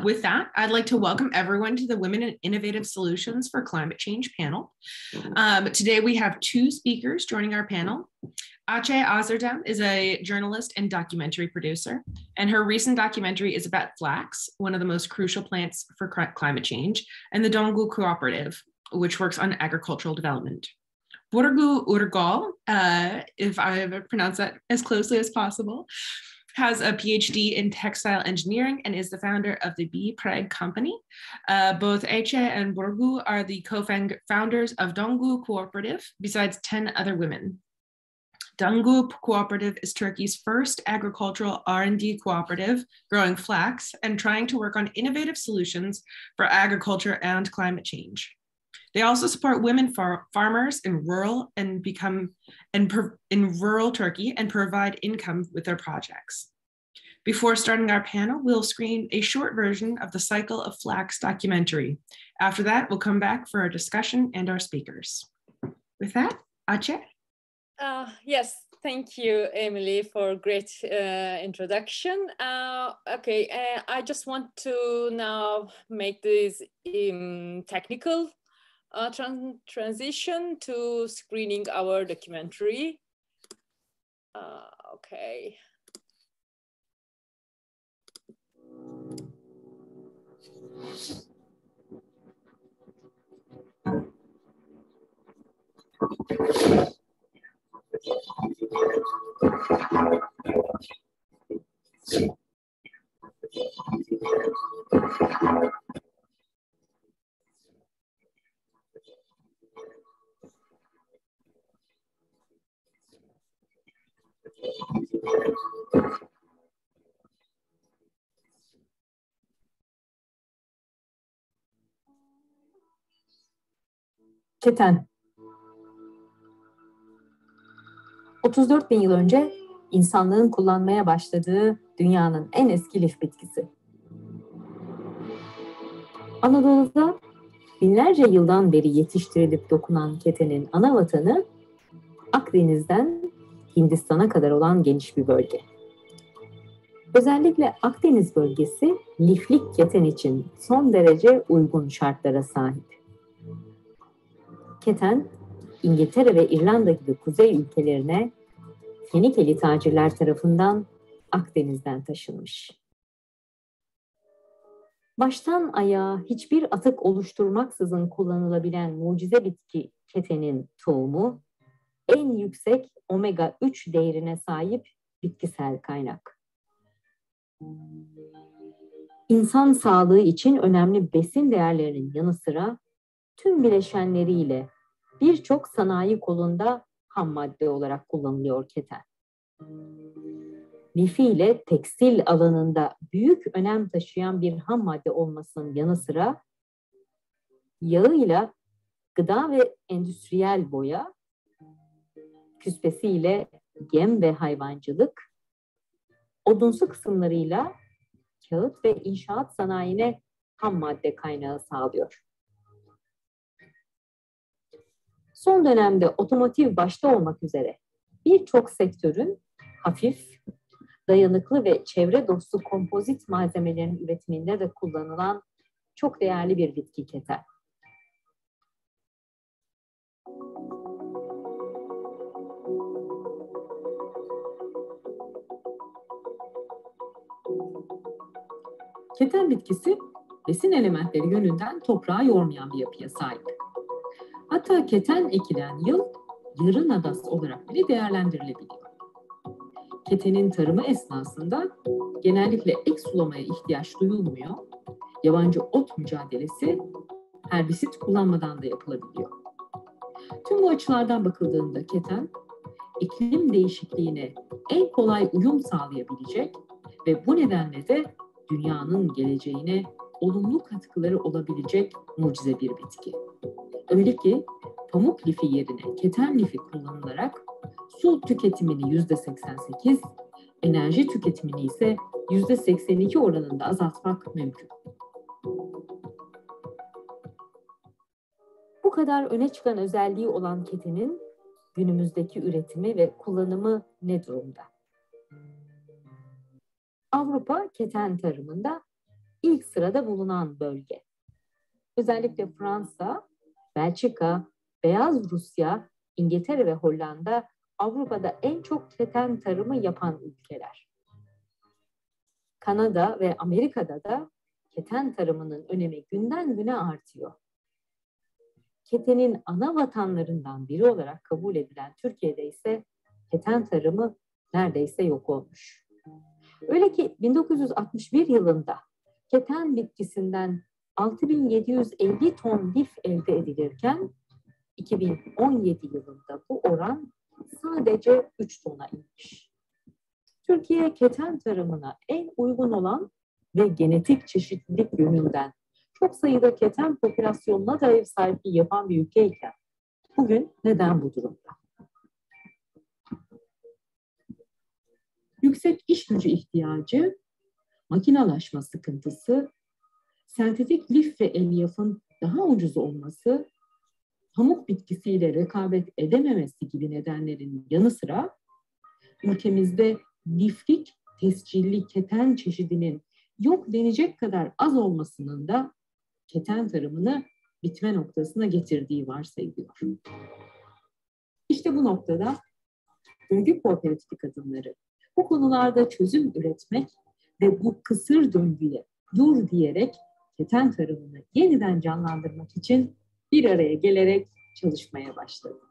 With that, I'd like to welcome everyone to the Women in Innovative Solutions for Climate Change panel. Today we have two speakers joining our panel. AYCE OZERDEM is a journalist and documentary producer, and her recent documentary is about FLAX, one of the most crucial plants for climate change, and the DONGU cooperative, which works on agricultural development. UGURAL, if I ever pronounce that as closely as possible, has a PhD in textile engineering and is the founder of the BUKULMEYEN company. Both AYCE and BURCU are the co-founders of DONGU cooperative, besides 10 other women. DONGU cooperative is Turkey's first agricultural R&D cooperative growing flax and trying to work on innovative solutions for agriculture and climate change. They also support women farmers in rural Turkey and provide income with their projects. Before starting our panel, we'll screen a short version of the Cycle of Flax documentary. After that, we'll come back for our discussion and our speakers. With that, AYCE. Yes, thank you, Emily, for a great introduction. I just want to now make this technical transition to screening our documentary. Okay. Keten. 34 bin yıl önce insanlığın kullanmaya başladığı dünyanın en eski lif bitkisi. Anadolu'da binlerce yıldan beri yetiştirilip dokunan ketenin ana vatanı Akdeniz'den Hindistan'a kadar olan geniş bir bölge. Özellikle Akdeniz bölgesi liflik keten için son derece uygun şartlara sahip. Keten, İngiltere ve İrlanda gibi kuzey ülkelerine Fenikeli tacirler tarafından Akdeniz'den taşınmış. Baştan ayağa hiçbir atık oluşturmaksızın kullanılabilen mucize bitki ketenin tohumu, en yüksek omega 3 değerine sahip bitkisel kaynak. İnsan sağlığı için önemli besin değerlerinin yanı sıra tüm bileşenleriyle birçok sanayi kolunda ham madde olarak kullanılıyor keten. Lifiyle tekstil alanında büyük önem taşıyan bir ham madde olmasının yanı sıra yağıyla gıda ve endüstriyel boya, küspesiyle gem ve hayvancılık, odunsu kısımlarıyla kağıt ve inşaat sanayine ham madde kaynağı sağlıyor. Son dönemde otomotiv başta olmak üzere birçok sektörün hafif, dayanıklı ve çevre dostu kompozit malzemelerin üretiminde de kullanılan çok değerli bir bitki keten. Keten bitkisi besin elementleri yönünden toprağı yormayan bir yapıya sahip. Hatta keten ekilen yıl yarı nadas olarak bile değerlendirilebiliyor. Ketenin tarımı esnasında genellikle ek sulamaya ihtiyaç duyulmuyor. Yabancı ot mücadelesi herbisit kullanmadan da yapılabiliyor. Tüm bu açılardan bakıldığında keten, iklim değişikliğine en kolay uyum sağlayabilecek ve bu nedenle de dünyanın geleceğine olumlu katkıları olabilecek mucize bir bitki. Öyle ki pamuk lifi yerine keten lifi kullanılarak su tüketimini %88, enerji tüketimini ise %82 oranında azaltmak mümkün. Bu kadar öne çıkan özelliği olan ketenin günümüzdeki üretimi ve kullanımı ne durumda? Avrupa keten tarımında ilk sırada bulunan bölge. Özellikle Fransa, Belçika, Beyaz Rusya, İngiltere ve Hollanda Avrupa'da en çok keten tarımı yapan ülkeler. Kanada ve Amerika'da da keten tarımının önemi günden güne artıyor. Ketenin ana vatanlarından biri olarak kabul edilen Türkiye'de ise keten tarımı neredeyse yok olmuş. Öyle ki 1961 yılında keten bitkisinden 6.750 ton lif elde edilirken 2017 yılında bu oran sadece 3 tona inmiş. Türkiye keten tarımına en uygun olan ve genetik çeşitlilik yönünden çok sayıda keten popülasyonuna da ev sahipliği yapan bir ülkeyken bugün neden bu durumda? Yüksek iş gücü ihtiyacı, makinalaşma sıkıntısı, sentetik lif ve elyafın daha ucuz olması, pamuk bitkisiyle rekabet edememesi gibi nedenlerin yanı sıra ülkemizde liflik tescilli keten çeşidinin yok denecek kadar az olmasının da keten tarımını bitme noktasına getirdiği varsayılıyor. İşte bu noktada döngü kooperatifi kadınları bu konularda çözüm üretmek ve bu kısır döngüye dur diyerek keten tarımını yeniden canlandırmak için bir araya gelerek çalışmaya başladı.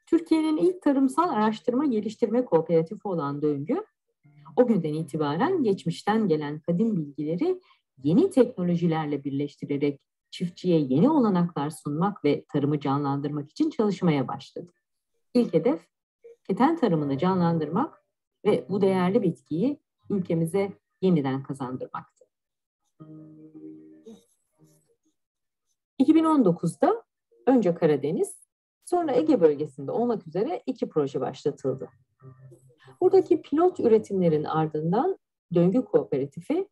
Türkiye'nin ilk tarımsal araştırma geliştirme kooperatifi olan DONGU, o günden itibaren geçmişten gelen kadim bilgileri yeni teknolojilerle birleştirerek çiftçiye yeni olanaklar sunmak ve tarımı canlandırmak için çalışmaya başladı. İlk hedef, keten tarımını canlandırmak ve bu değerli bitkiyi ülkemize yeniden kazandırmaktı. 2019'da önce Karadeniz, sonra Ege bölgesinde olmak üzere 2 proje başlatıldı. Buradaki pilot üretimlerin ardından döngü kooperatifi,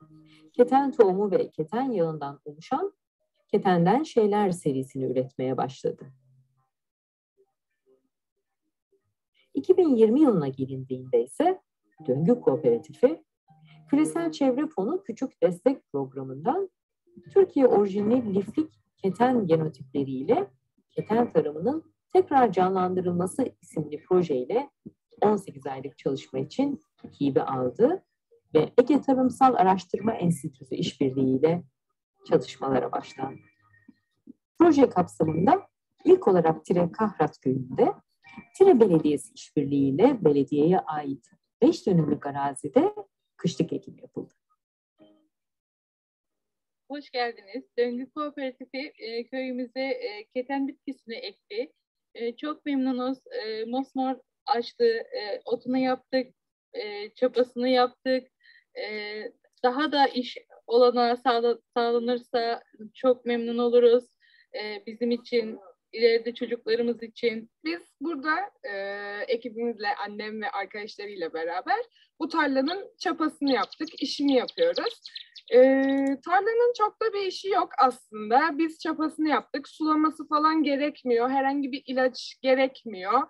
keten tohumu ve keten yağından oluşan Ketenden Şeyler serisini üretmeye başladı. 2020 yılına gelindiğinde ise döngü kooperatifi, Küresel Çevre Fonu Küçük Destek Programı'ndan Türkiye orijinli liflik keten genotipleriyle keten tarımının tekrar canlandırılması isimli projeyle 18 aylık çalışma için hibe aldı ve Ege Tarımsal Araştırma Enstitüsü işbirliğiyle çalışmalara başlandı. Proje kapsamında ilk olarak Kahrat Köyü'nde Tire Belediyesi işbirliğiyle belediyeye ait 5 dönümlük arazide kışlık ekim yapıldı. Hoş geldiniz. Döngü Kooperatifi köyümüze keten bitkisini ekti. Çok memnunuz. Mosmor açtı, otunu yaptık, çapasını yaptık. Daha da iş olanağı sağlanırsa çok memnun oluruz. Bizim için, ileride çocuklarımız için. Biz burada ekibimizle, annem ve arkadaşlarıyla beraber bu tarlanın çapasını yaptık, işini yapıyoruz. Tarlanın çok da bir işi yok aslında. Biz çapasını yaptık. Sulaması falan gerekmiyor. Herhangi bir ilaç gerekmiyor.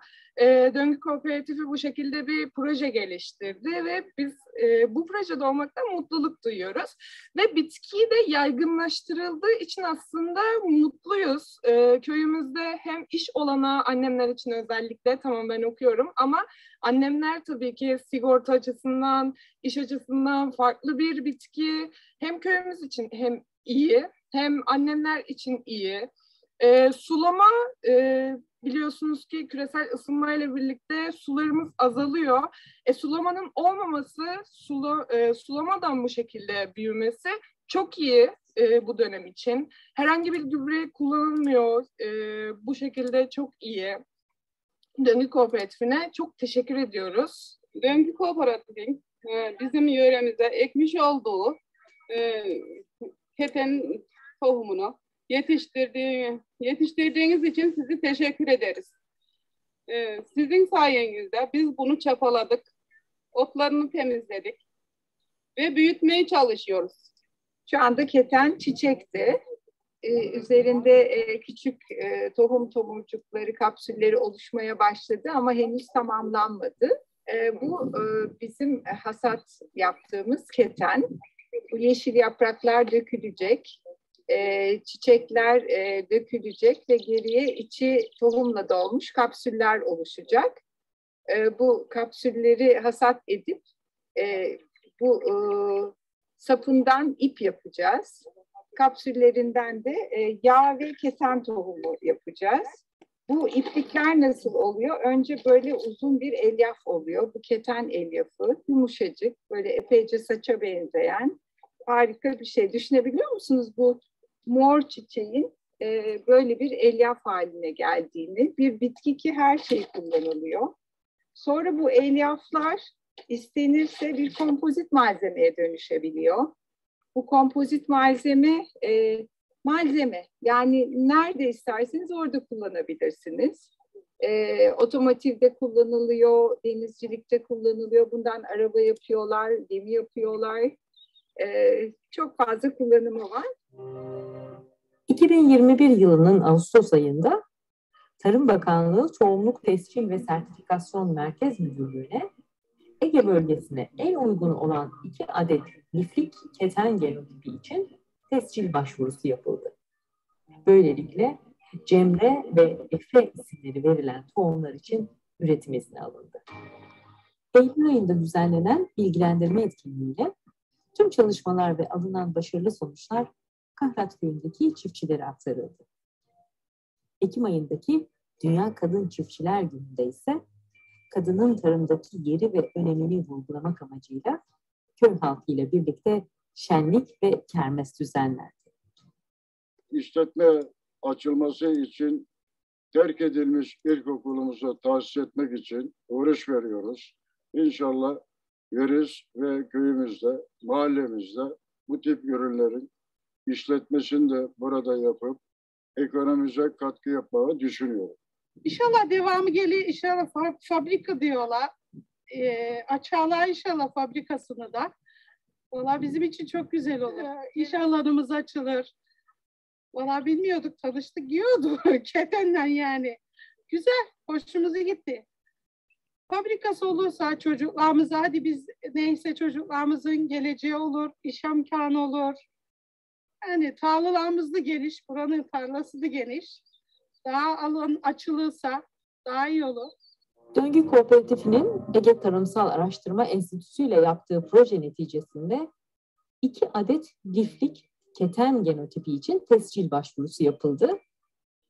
Döngü Kooperatifi bu şekilde bir proje geliştirdi ve biz bu projede olmaktan mutluluk duyuyoruz. Ve bitki de yaygınlaştırıldığı için aslında mutluyuz. Köyümüzde hem iş olanağı annemler için özellikle, tamam ben okuyorum ama annemler tabii ki sigorta açısından, iş açısından farklı bir bitki. Hem köyümüz için hem iyi, hem annemler için iyi. Sulama, biliyorsunuz ki küresel ısınmayla birlikte sularımız azalıyor. Sulamanın olmaması, sulamadan bu şekilde büyümesi çok iyi bu dönem için. Herhangi bir gübre kullanılmıyor. Bu şekilde çok iyi. Döngü Kooperatifine çok teşekkür ediyoruz. Döngü Kooperatif'in bizim yöremize ekmiş olduğu keten tohumunu yetiştirdiğiniz için sizi teşekkür ederiz. Sizin sayenizde biz bunu çapaladık, otlarını temizledik ve büyütmeye çalışıyoruz. Şu anda keten çiçekte. Üzerinde küçük tohum tomurcukları, kapsülleri oluşmaya başladı ama henüz tamamlanmadı. Bu bizim hasat yaptığımız keten. Bu yeşil yapraklar dökülecek, çiçekler dökülecek ve geriye içi tohumla dolmuş kapsüller oluşacak. Bu kapsülleri hasat edip bu sapından ip yapacağız. Kapsüllerinden de yağ ve keten tohumu yapacağız. Bu iplikler nasıl oluyor? Önce böyle uzun bir elyaf oluyor. Bu keten elyafı, yumuşacık, böyle epeyce saça benzeyen harika bir şey. Düşünebiliyor musunuz bu mor çiçeğin böyle bir elyaf haline geldiğini? Bir bitki ki her şey kullanılıyor. Sonra bu elyaflar istenirse bir kompozit malzemeye dönüşebiliyor. Bu kompozit malzeme yani nerede isterseniz orada kullanabilirsiniz. Otomotivde kullanılıyor, denizcilikte kullanılıyor. Bundan araba yapıyorlar, gemi yapıyorlar. Çok fazla kullanımı var. 2021 yılının Ağustos ayında Tarım Bakanlığı Tohumluk Tescil ve Sertifikasyon Merkez Müdürlüğü'ne Ege bölgesine en uygun olan 2 adet liflik keten genotipi için tescil başvurusu yapıldı. Böylelikle Cemre ve Efe isimleri verilen tohumlar için üretim izni alındı. Eylül ayında düzenlenen bilgilendirme etkinliğiyle tüm çalışmalar ve alınan başarılı sonuçlar Kahrat Köyü'ndeki çiftçilere aktarıldı. Ekim ayındaki Dünya Kadın Çiftçiler Günü'nde ise kadının tarımdaki yeri ve önemini vurgulamak amacıyla köy halkıyla birlikte şenlik ve kermes düzenlendi. İşletme açılması için terk edilmiş ilkokulumuzu tahsis etmek için uğraş veriyoruz. İnşallah veririz ve köyümüzde, mahallemizde bu tip ürünlerin işletmesini de burada yapıp ekonomimize katkı yapmayı düşünüyorum. İnşallah devamı gelir, inşallah fabrika diyorlar. Açarlar inşallah fabrikasını da. Valla bizim için çok güzel olur. İnşallah önümüz açılır. Valla bilmiyorduk, tanıştık, yiyordu ketenden yani. Güzel, hoşumuza gitti. Fabrikası olursa çocuklarımıza, hadi biz neyse çocuklarımızın geleceği olur, iş imkanı olur. Yani tarlalarımız da geniş, buranın tarlası da geniş. Daha alan açılırsa daha iyi olur. DONGU Kooperatifinin Ege Tarımsal Araştırma Enstitüsü ile yaptığı proje neticesinde 2 adet liflik keten genotipi için tescil başvurusu yapıldı.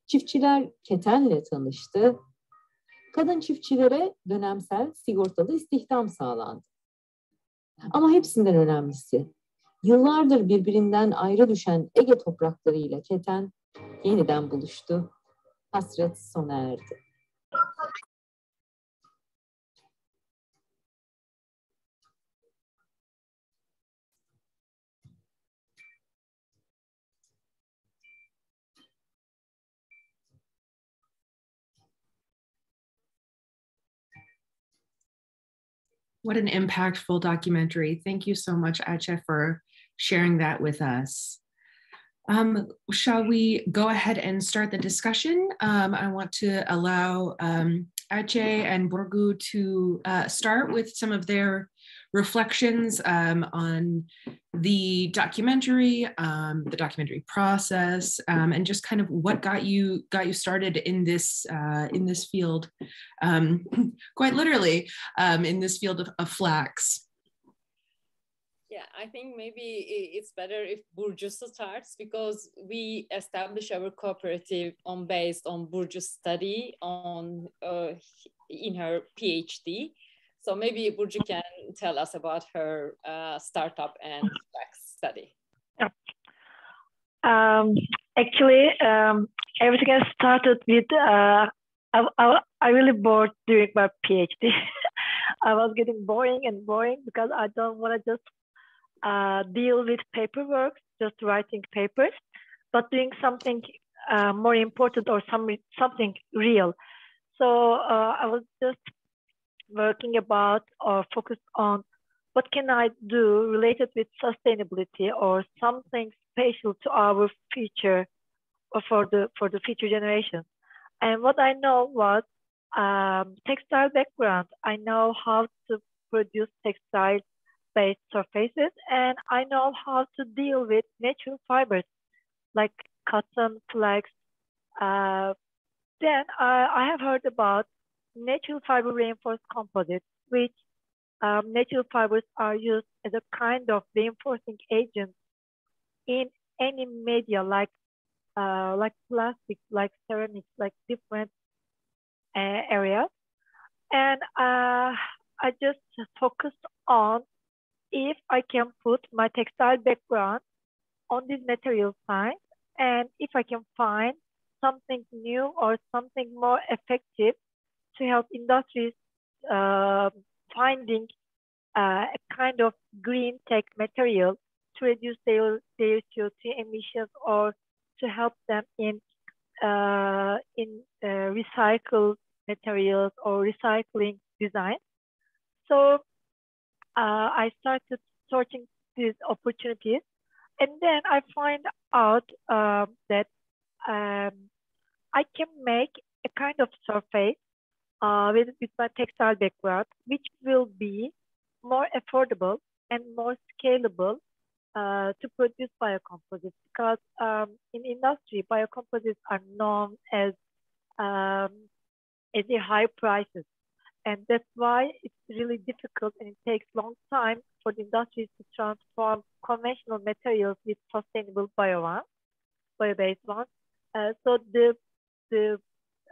Çiftçiler ketenle tanıştı. Kadın çiftçilere dönemsel sigortalı istihdam sağlandı. Ama hepsinden önemlisi, yıllardır birbirinden ayrı düşen Ege topraklarıyla keten yeniden buluştu. Hasret sona erdi. What an impactful documentary. Thank you so much, AYCE, for sharing that with us. Shall we go ahead and start the discussion? I want to allow AYCE and BURCU to start with some of their reflections on the documentary process, and just kind of what got you started in this field, quite literally, in this field of FLAX. Yeah, I think maybe it's better if BURCU starts, because we establish our cooperative based on BURCU's study on in her PhD. So maybe BURCU can tell us about her startup and FLAX study. Yeah. Actually, everything has started with I really bored during my PhD. I was getting boring because I don't want to just deal with paperwork, just writing papers, but doing something more important or something real. So I was just working about or focused on what can I do related with sustainability or something special to our future or for the future generation. And what I know was textile background. I know how to produce textile-based surfaces, and I know how to deal with natural fibers like cotton, flax. Then I have heard about natural fiber reinforced composites, which natural fibers are used as a kind of reinforcing agent in any media, like plastic, like ceramics, like different areas. And I just focused on if I can put my textile background on this material science, and if I can find something new or something more effective to help industries finding a kind of green tech material to reduce their CO2 emissions, or to help them in recycled materials or recycling design. So I started searching these opportunities, and then I find out that I can make a kind of surface with my textile background, which will be more affordable and more scalable to produce biocomposites, because in industry, biocomposites are known as the high prices. And that's why it's really difficult, and it takes a long time for the industries to transform conventional materials with sustainable bio-based ones. So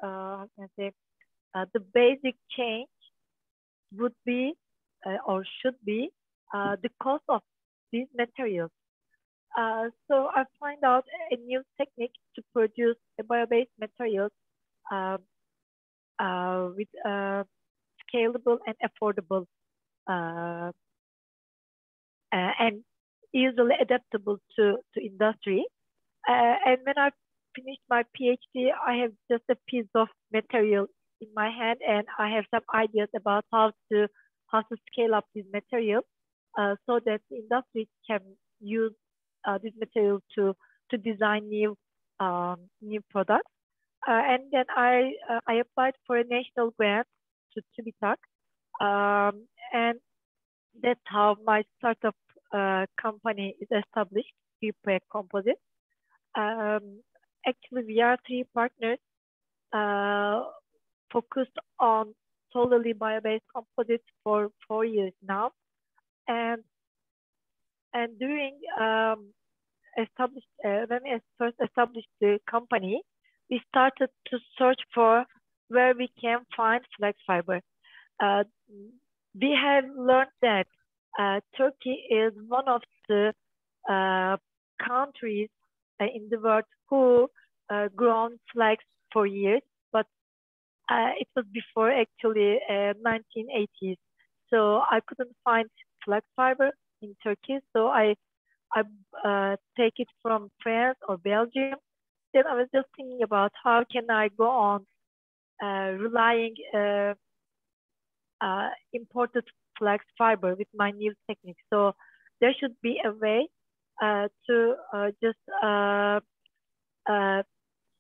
how can I say, the basic change would be or should be the cost of these materials. So I find out a new technique to produce a bio-based materials with scalable and affordable and easily adaptable to industry. And when I finished my PhD, I have just a piece of material in my hand, and I have some ideas about how to scale up this material so that the industry can use this material to design new products. And then I applied for a national grant to TÜBİTAK, and that's how my startup company is established, BURCU Composite. Actually, we are 3 partners focused on solely bio-based composites for 4 years now, and during when we first established the company, we started to search for where we can find flax fiber. We have learned that Turkey is one of the countries in the world who grown flax for years, but it was before actually 1980s. So I couldn't find flax fiber in Turkey, so I take it from France or Belgium. Then I was just thinking about how can I go on relying imported flax fiber with my new technique. So there should be a way to just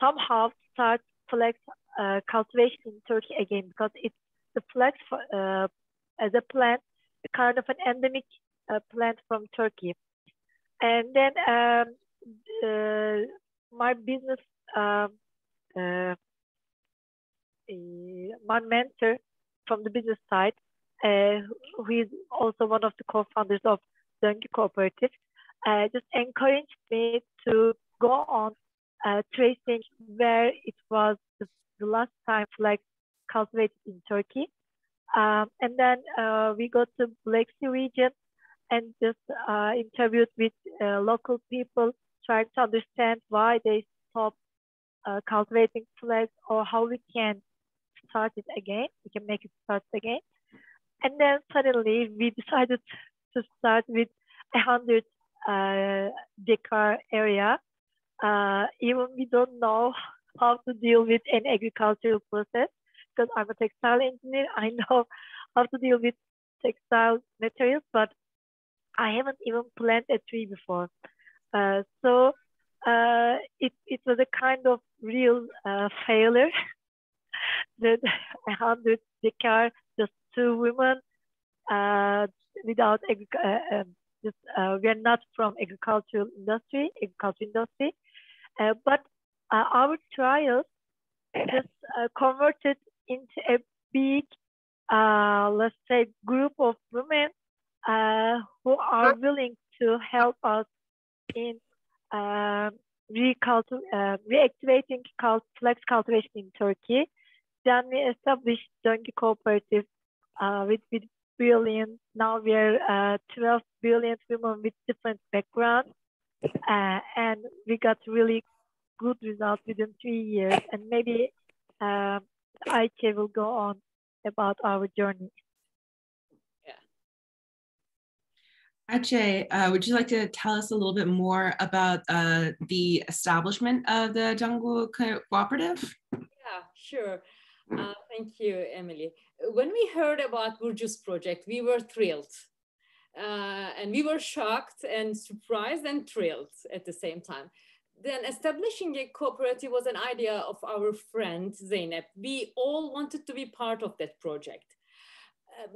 somehow start flax cultivation in Turkey again, because it's the flax as a plant, kind of an endemic plant from Turkey. And then my business, my mentor from the business side, who is also one of the co-founders of DONGU Cooperative, just encouraged me to go on tracing where it was the last time flax cultivated in Turkey. And then we go to Black Sea region and just interviewed with local people, trying to understand why they stopped cultivating flax, or how we can start it again. We can make it start again. And then suddenly we decided to start with 100 hectare area. Even we don't know how to deal with an agricultural process, because I'm a textile engineer. I know how to deal with textile materials, but I haven't even planted a tree before. So it was a kind of real failure. the 100 decar, just 2 women, without just we're not from agriculture industry, but our trials just converted into a big, let's say, group of women who are willing to help us in reactivating flax cultivation in Turkey. Then we established DONGU Cooperative with brilliant. Now we're 12 brilliant women with different backgrounds, and we got really good results within 3 years. And maybe AYCE will go on about our journey. AYCE, would you like to tell us a little bit more about the establishment of the DONGU Cooperative? Yeah, sure. Thank you, Emily. When we heard about BURCU's project, we were thrilled. And we were shocked and surprised and thrilled at the same time. Then establishing a cooperative was an idea of our friend Zeynep. We all wanted to be part of that project.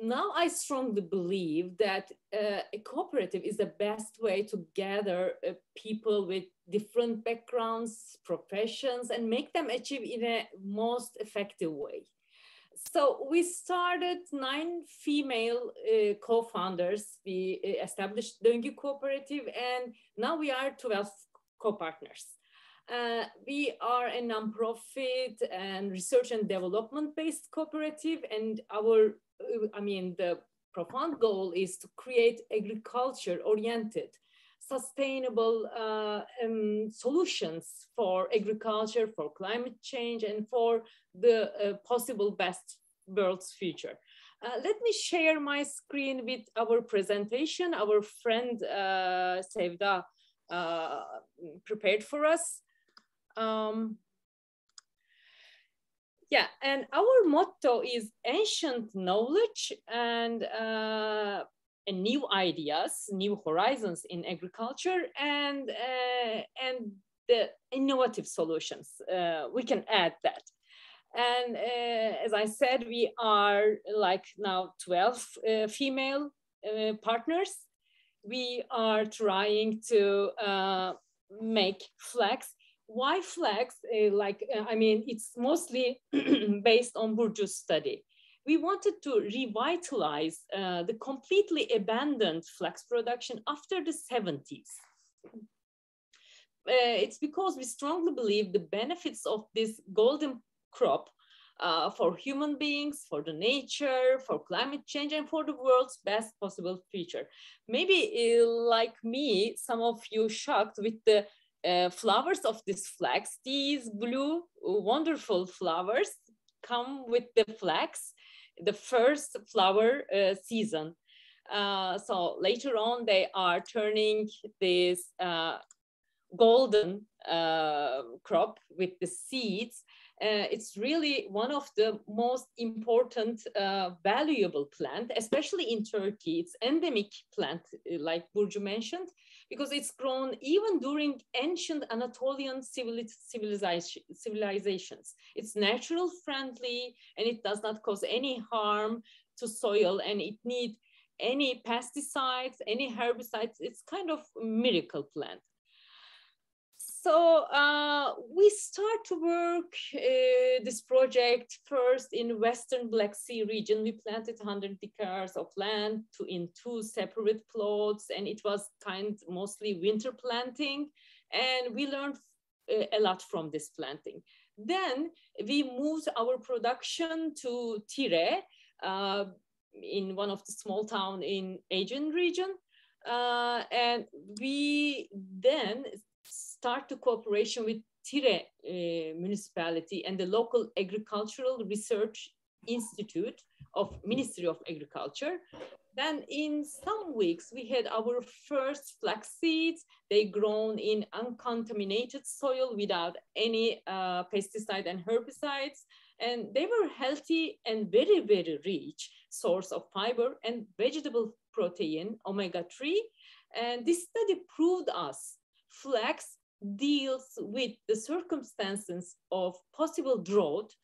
Now I strongly believe that a cooperative is the best way to gather people with different backgrounds, professions, and make them achieve in a most effective way. So we started 9 female co-founders. We established DONGU Cooperative, and now we are 12 co-partners. We are a nonprofit and research and development based cooperative, and the profound goal is to create agriculture oriented, sustainable solutions for agriculture, for climate change, and for the possible best world's future. Let me share my screen with our presentation. Our friend Sevda prepared for us. Yeah, and our motto is ancient knowledge and new ideas, new horizons in agriculture, and the innovative solutions. We can add that. And as I said, we are like now 12 female partners. We are trying to make FLAX. Why FLAX? It's mostly based on BURCU's study. We wanted to revitalize the completely abandoned flax production after the 70s. It's because we strongly believe the benefits of this golden crop for human beings, for the nature, for climate change, and for the world's best possible future. Maybe like me, some of you shocked with the flowers of this flax. These blue wonderful flowers come with the flax, the first flower season. So later on, they are turning this golden crop with the seeds. It's really one of the most important valuable plant, especially in Turkey. It's endemic plant, like Burcu mentioned, because it's grown even during ancient Anatolian civilizations. It's natural friendly, and it does not cause any harm to soil, and it needs any pesticides, any herbicides. It's kind of a miracle plant. So we start to work this project first in Western Black Sea region. We planted 100 acres of land in 2 separate plots, and it was mostly winter planting. And we learned a lot from this planting. Then we moved our production to Tire, in one of the small towns in Aegean region. And we then start the cooperation with Tire municipality and the local agricultural research institute of Ministry of Agriculture. Then in some weeks, we had our first flax seeds. They grown in uncontaminated soil without any pesticide and herbicides. And they were healthy and very, very rich source of fiber and vegetable protein, omega-3. And this study proved us flax deals with the circumstances of possible drought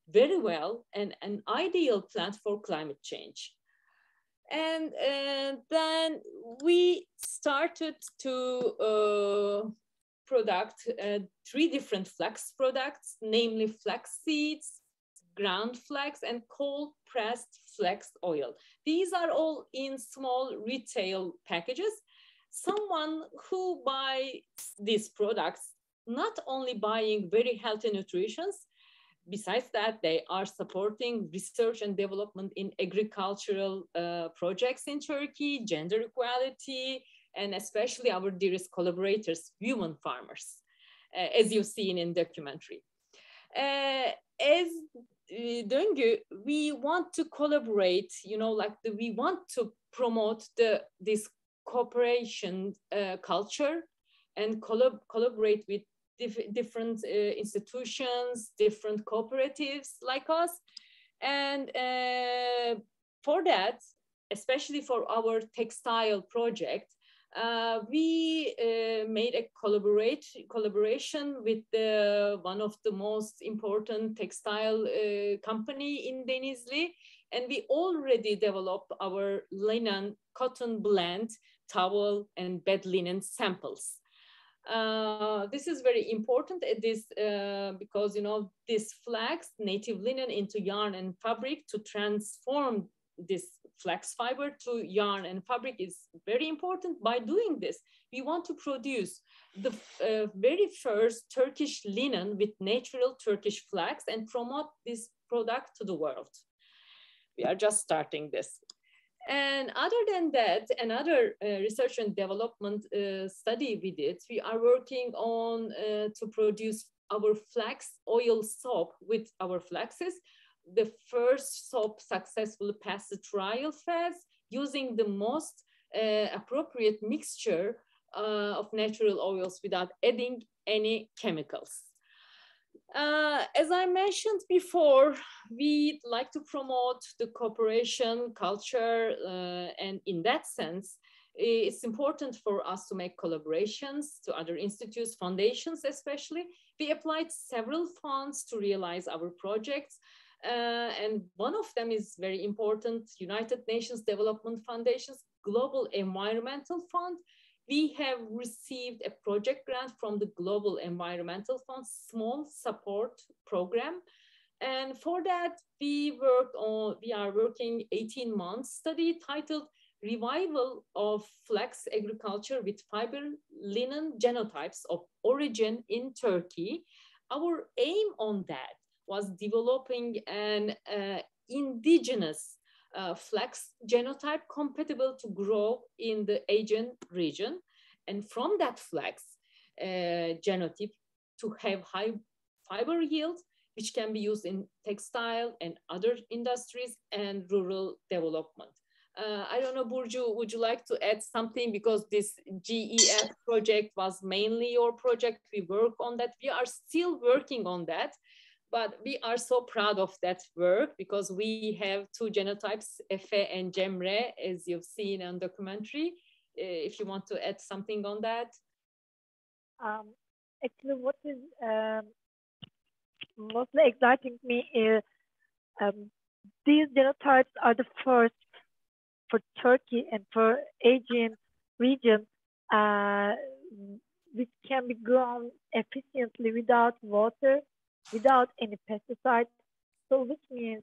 very well and an ideal plant for climate change. And then we started to product 3 different flax products, namely flax seeds, ground flax, and cold pressed flax oil. These are all in small retail packages. Someone who buys these products, not only buying very healthy nutritions, besides that, they are supporting research and development in agricultural projects in Turkey, gender equality, and especially our dearest collaborators, women farmers, as you've seen in documentary. As DONGU, we want to collaborate, you know, like we want to promote this cooperation culture and collaborate with different institutions, different cooperatives like us. And for that, especially for our textile project, we made a collaboration with one of the most important textile company in Denizli, and we already developed our linen cotton blend, towel, and bed linen samples. This is very important because, you know, this flax, native linen into yarn and fabric to transform this flax fiber to yarn and fabric is very important. By doing this, we want to produce the very first Turkish linen with natural Turkish flax and promote this product to the world. We are just starting this. And other than that, another research and development study we did, we are working on to produce our flax oil soap with our flaxes. The first soap successfully passed the trial phase using the most appropriate mixture of natural oils without adding any chemicals. As I mentioned before, we'd like to promote the cooperation culture, and in that sense, it's important for us to make collaborations to other institutes, foundations especially. We applied several funds to realize our projects, and one of them is very important, United Nations Development Foundation's Global Environmental Fund. We have received a project grant from the Global Environmental Fund Small Support Program. And for that, we are working 18 months study titled Revival of Flax Agriculture with Fiber Linen Genotypes of Origin in Turkey. Our aim on that was developing an indigenous flax genotype compatible to grow in the Aegean region. And from that flax genotype to have high fiber yield, which can be used in textile and other industries and rural development. I don't know, Burcu, would you like to add something? Because this GEF project was mainly your project. We work on that. We are still working on that. But we are so proud of that work because we have 2 genotypes, Efe and Cemre, as you've seen on documentary. If you want to add something on that. Actually, what is mostly exciting me is these genotypes are the first for Turkey and for Aegean region, which can be grown efficiently without water, without any pesticides. So which means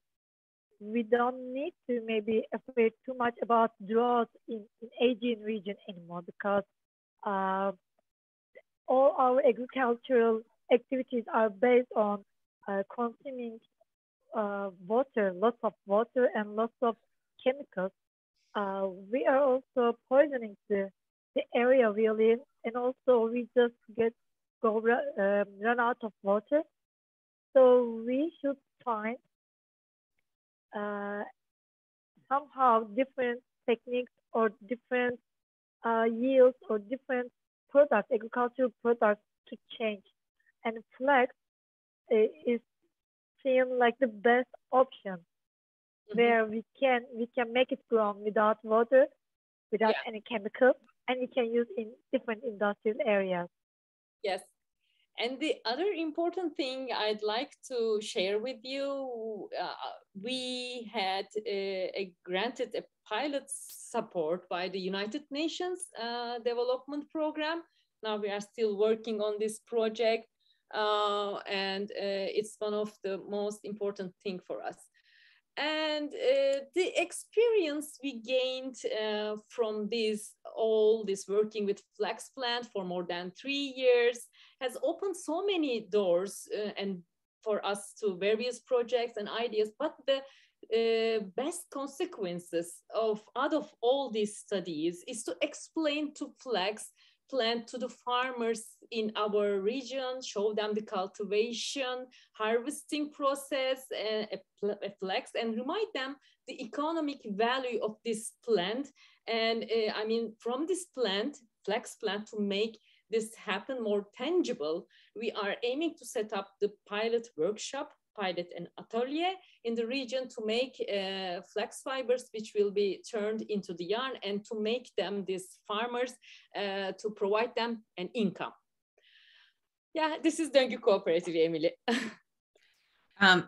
we don't need to maybe afraid too much about drought in Aegean region anymore, because all our agricultural activities are based on consuming water, lots of water and lots of chemicals. We are also poisoning the area we live in, and also we just run out of water. So we should find somehow different techniques or different yields or different products, agricultural products to change. And flax is seen like the best option, where we can make it grown without water, without any chemical, and we can use in different industrial areas. Yes. And the other important thing I'd like to share with you, we had granted a pilot support by the United Nations Development Program. Now we are still working on this project, and it's one of the most important things for us. And the experience we gained from all this working with FLAX plant for more than 3 years has opened so many doors and for us to various projects and ideas. But the best consequences out of all these studies is to explain to FLAX plant to the farmers in our region, show them the cultivation, harvesting process, a FLAX, and remind them the economic value of this plant. And I mean, from this plant, FLAX plant, to make this happen more tangible, we are aiming to set up the pilot workshop, pilot and atelier in the region to make flax fibers, which will be turned into the yarn, and to make them, these farmers, to provide them an income. Yeah, this is DONGU Cooperative, Emily.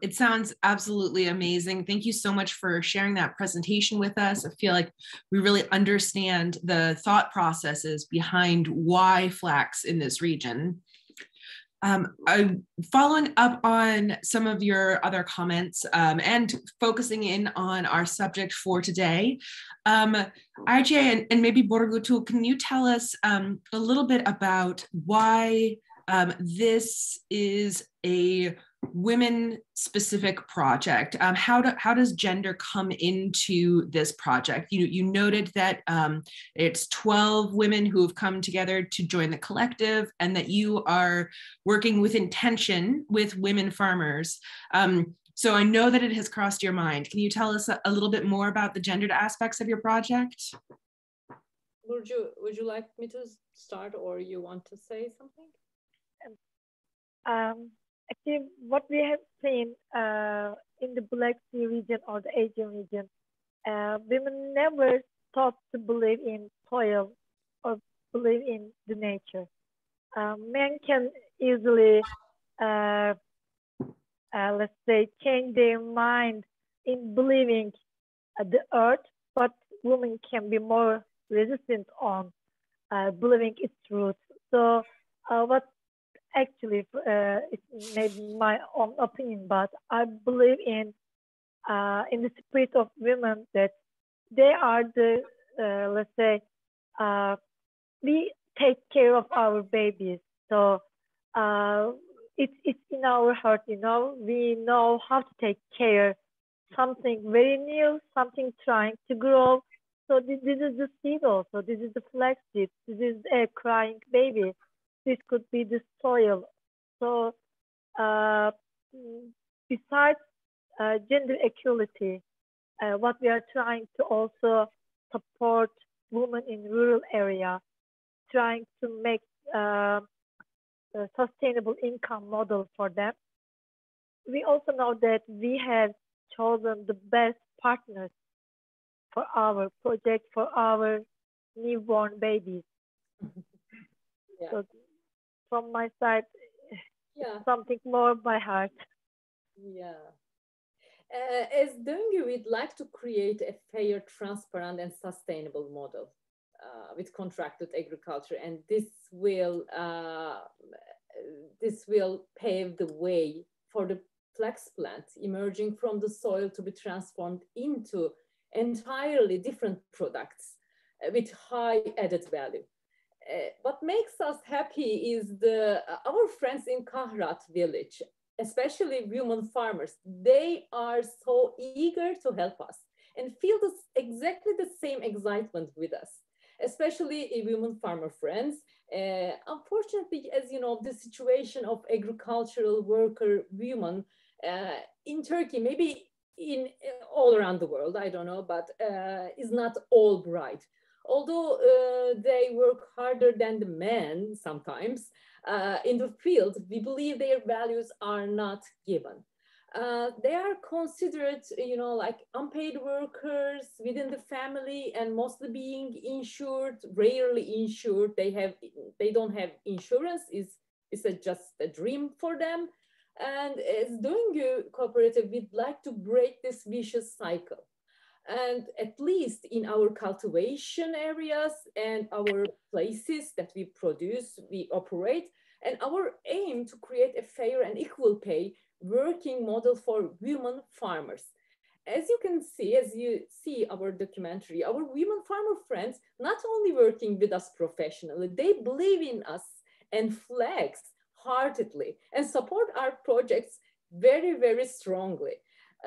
It sounds absolutely amazing. Thank you so much for sharing that presentation with us. I feel like we really understand the thought processes behind why flax in this region. Following up on some of your other comments and focusing in on our subject for today, AYCE and maybe BURCU, can you tell us a little bit about why this is a women-specific project? How does gender come into this project? You noted that it's 12 women who have come together to join the collective, and that you are working with intention with women farmers. So I know that it has crossed your mind. Can you tell us a little bit more about the gendered aspects of your project? Would you like me to start, or you want to say something? Actually, what we have seen in the Black Sea region or the Asian region, women never thought to believe in toil or believe in the nature. Men can easily, let's say, change their mind in believing the earth, but women can be more resistant on believing its roots. So what actually, it's maybe my own opinion, but I believe in the spirit of women, that they are the, let's say, we take care of our babies. So it's in our heart, you know, we know how to take care, something very new, something trying to grow. So this is the seed also, this is the flax seed, this is a crying baby. This could be the soil. So besides gender equality, what we are trying to also support women in rural area, trying to make a sustainable income model for them. We also know that we have chosen the best partners for our project, for our newborn babies. Yeah. So, from my side, yeah, something more by heart. Yeah. As DONGU, we'd like to create a fair, transparent, and sustainable model with contracted agriculture, and this will pave the way for the flax plant emerging from the soil to be transformed into entirely different products with high added value. What makes us happy is our friends in Kahrat village, especially women farmers. They are so eager to help us and feel exactly the same excitement with us, especially women farmer friends. Unfortunately, as you know, the situation of agricultural worker women in Turkey, maybe in all around the world, I don't know, but is not all bright. Although they work harder than the men sometimes in the field, we believe their values are not given. They are considered, you know, like unpaid workers within the family, and mostly being insured, rarely insured. They don't have insurance is it's just a dream for them. And as DONGU cooperative, we'd like to break this vicious cycle. And at least in our cultivation areas and our places that we produce, we operate, and our aim to create a fair and equal pay working model for women farmers. As you see our documentary, our women farmer friends not only working with us professionally, they believe in us and FLAX heartedly and support our projects very, very strongly.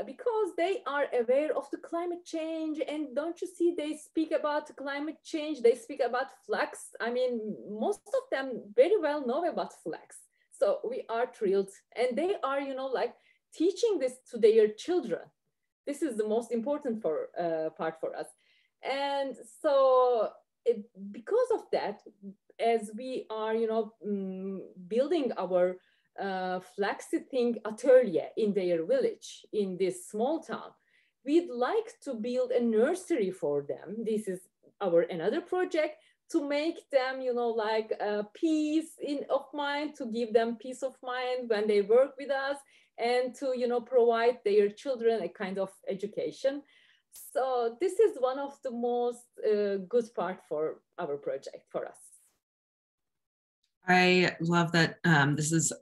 Because they are aware of the climate change, and don't you see, they speak about climate change, they speak about FLAX. I mean, most of them very well know about FLAX. So we are thrilled, and they are, like teaching this to their children. This is the most important part for us. And so because of that, as we are, building our flaxseeding atelier in their village, in this small town, we'd like to build a nursery for them. This is our another project to make them, like peace of mind, to give them peace of mind when they work with us, and to, provide their children a kind of education. So this is one of the most good part for our project for us. I love that this is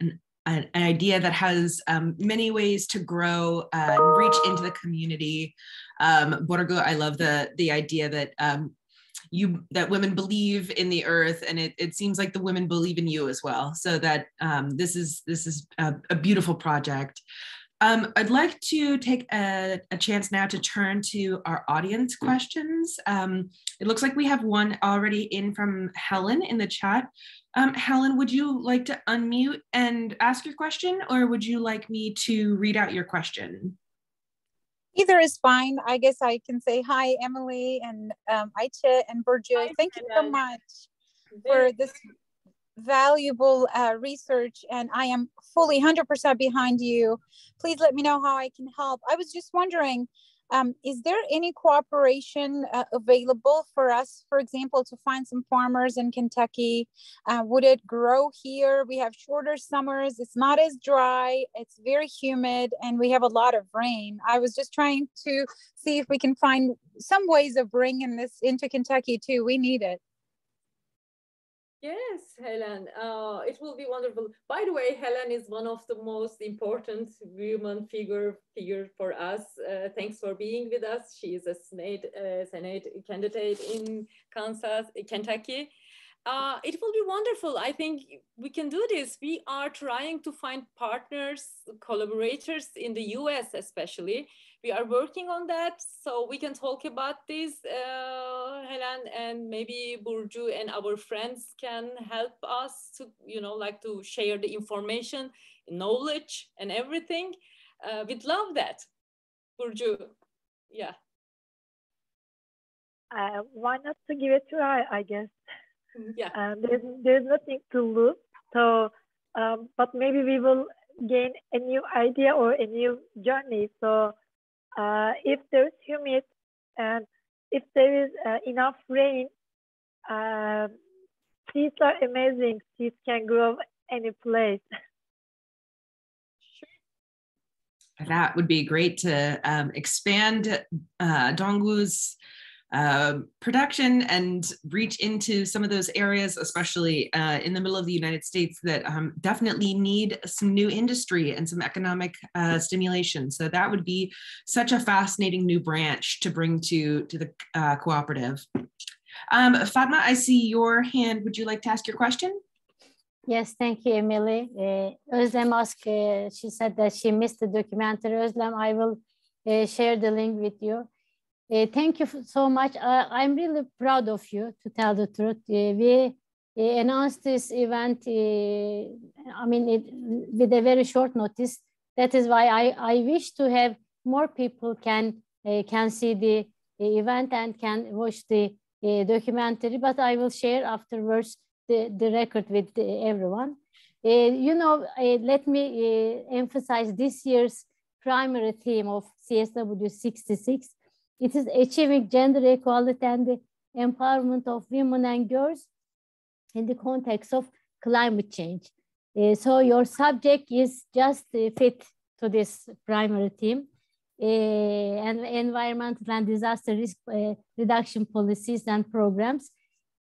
an idea that has many ways to grow and reach into the community. BURCU, I love the idea that that women believe in the earth, and it seems like the women believe in you as well. So that this is a beautiful project. I'd like to take a chance now to turn to our audience questions. It looks like we have one already in from Helen in the chat. Helen, would you like to unmute and ask your question, or would you like me to read out your question? Either is fine. I guess I can say hi, Emily and AYCE and BURCU. Thank you so much for this valuable research, and I am fully 100% behind you. Please let me know how I can help. I was just wondering, is there any cooperation available for us, for example, to find some farmers in Kentucky? Would it grow here? We have shorter summers. It's not as dry. It's very humid, and we have a lot of rain. I was just trying to see if we can find some ways of bringing this into Kentucky too. We need it. Yes, Helen, it will be wonderful. By the way, Helen is one of the most important women figure for us. Thanks for being with us. She is a Senate candidate in Kentucky. It will be wonderful. I think we can do this. We are trying to find partners, collaborators in the US especially. We are working on that, so we can talk about this, Helen, and maybe BURCU and our friends can help us to, like to share the information, knowledge, and everything. We'd love that, BURCU. Yeah. Why not to give it a try, I guess. Yeah. There's nothing to lose. So, but maybe we will gain a new idea or a new journey. So, if there's humid and if there is enough rain, seeds are amazing. Seeds can grow any place. That would be great to expand DONGU's production and reach into some of those areas, especially in the middle of the United States, that definitely need some new industry and some economic stimulation. So that would be such a fascinating new branch to bring to the cooperative. Fatma, I see your hand. Would you like to ask your question? Yes, thank you, Emily. Özlem asked, she said that she missed the documentary. Özlem, I will share the link with you. Thank you so much. I'm really proud of you, to tell the truth. We announced this event, with a very short notice. That is why I wish to have more people can see the event and can watch the documentary, but I will share afterwards the record with everyone. Let me emphasize this year's primary theme of CSW 66. It is achieving gender equality and the empowerment of women and girls in the context of climate change. So your subject is just fit to this primary theme. And environmental and disaster risk reduction policies and programs.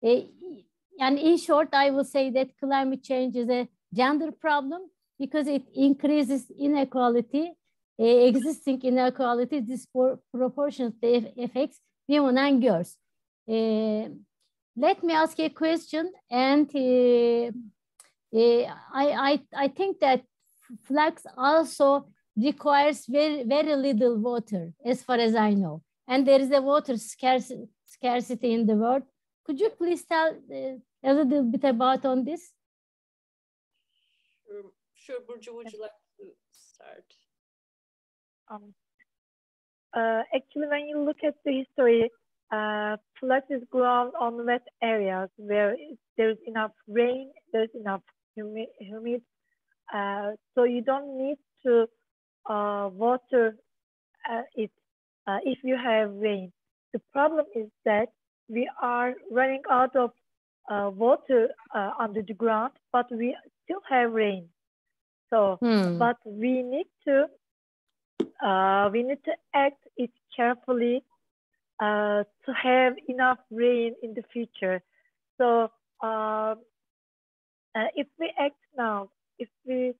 And in short, I will say that climate change is a gender problem because it increases inequality, existing inequality disproportionately affects women and girls. Let me ask a question, and I think that FLAX also requires very little water, as far as I know, and there is a water scarcity in the world. Could you please tell a little bit about on this? Sure, Burcu, would you like to start? Actually, when you look at the history, FLAX is grown on wet areas where there's enough rain, there's enough humid, so you don't need to water it if you have rain. The problem is that we are running out of water under the ground, but we still have rain. So, but we need to act it carefully to have enough rain in the future. So, if we act now, if we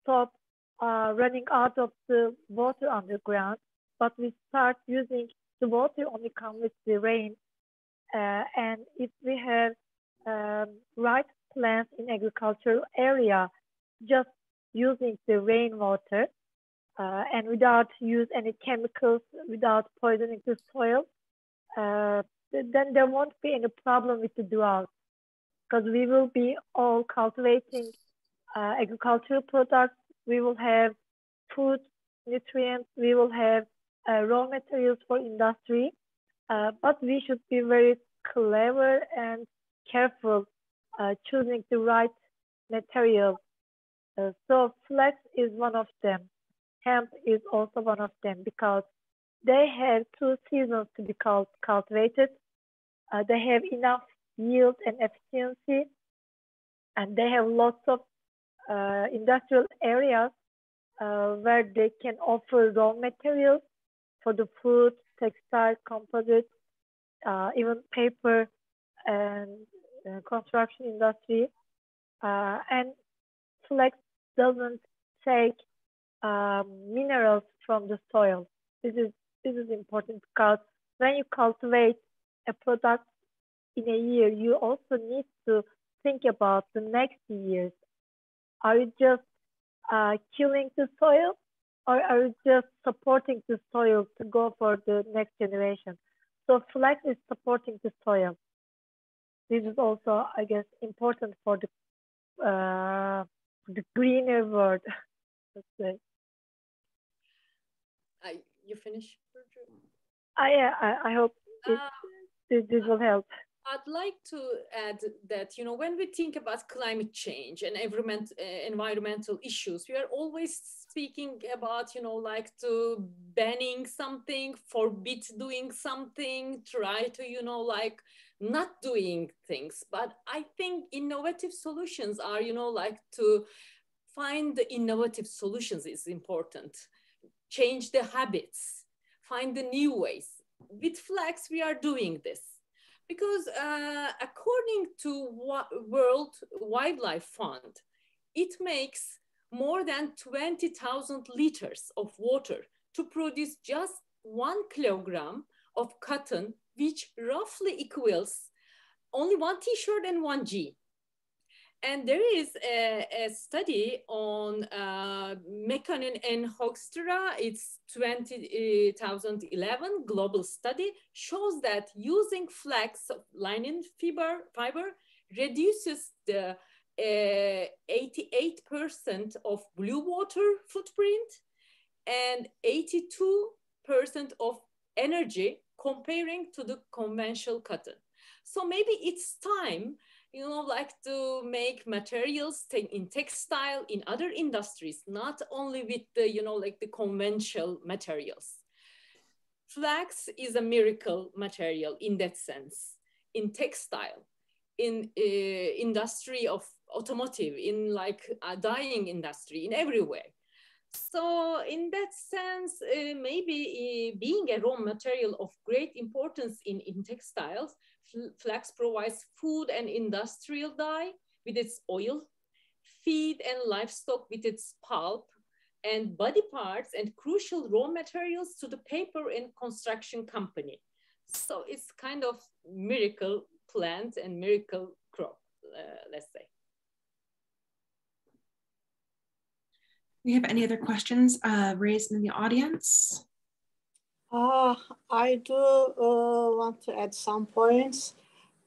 stop running out of the water underground, but we start using the water only comes with the rain, and if we have right plants in agricultural area, just using the rainwater and without use any chemicals, without poisoning the soil, then there won't be any problem with the drought, because we will be all cultivating agricultural products. We will have food, nutrients, we will have raw materials for industry, but we should be very clever and careful choosing the right material. So FLAX is one of them. Hemp is also one of them because they have 2 seasons to be cultivated. They have enough yield and efficiency, and they have lots of industrial areas where they can offer raw materials for the food, textile, composite, even paper and construction industry. And FLAX doesn't take minerals from the soil. This is important because when you cultivate a product in a year, you also need to think about the next years. Are you just killing the soil, or are you just supporting the soil to go for the next generation? So FLAX is supporting the soil. This is also, I guess, important for the greener world. Let's say. You finish? I hope this will help. I'd like to add that, you know, when we think about climate change and environmental issues, we are always speaking about, you know, like to banning something, forbid doing something, try to, you know, like not doing things. But I think innovative solutions are, you know, like to find the innovative solutions is important. Change the habits, find the new ways. With FLAX, we are doing this. Because according to World Wildlife Fund, it makes more than 20,000 liters of water to produce just 1 kilogram of cotton, which roughly equals only 1 t-shirt and 1 jean. And there is a study on Mekkonen and Hoekstra, it's 2011 global study, shows that using FLAX linen fiber reduces the 88% of blue water footprint and 82% of energy comparing to the conventional cotton. So maybe it's time, you know, like to make materials in textile, in other industries, not only with the, you know, like the conventional materials. FLAX is a miracle material in that sense. In textile, in industry of automotive, in like dyeing industry, in every way. So in that sense, maybe being a raw material of great importance in textiles, flax provides food and industrial dye with its oil, feed and livestock with its pulp, and body parts and crucial raw materials to the paper and construction company. So it's kind of miracle plant and miracle crop, let's say. We have any other questions raised in the audience? I do want to add some points.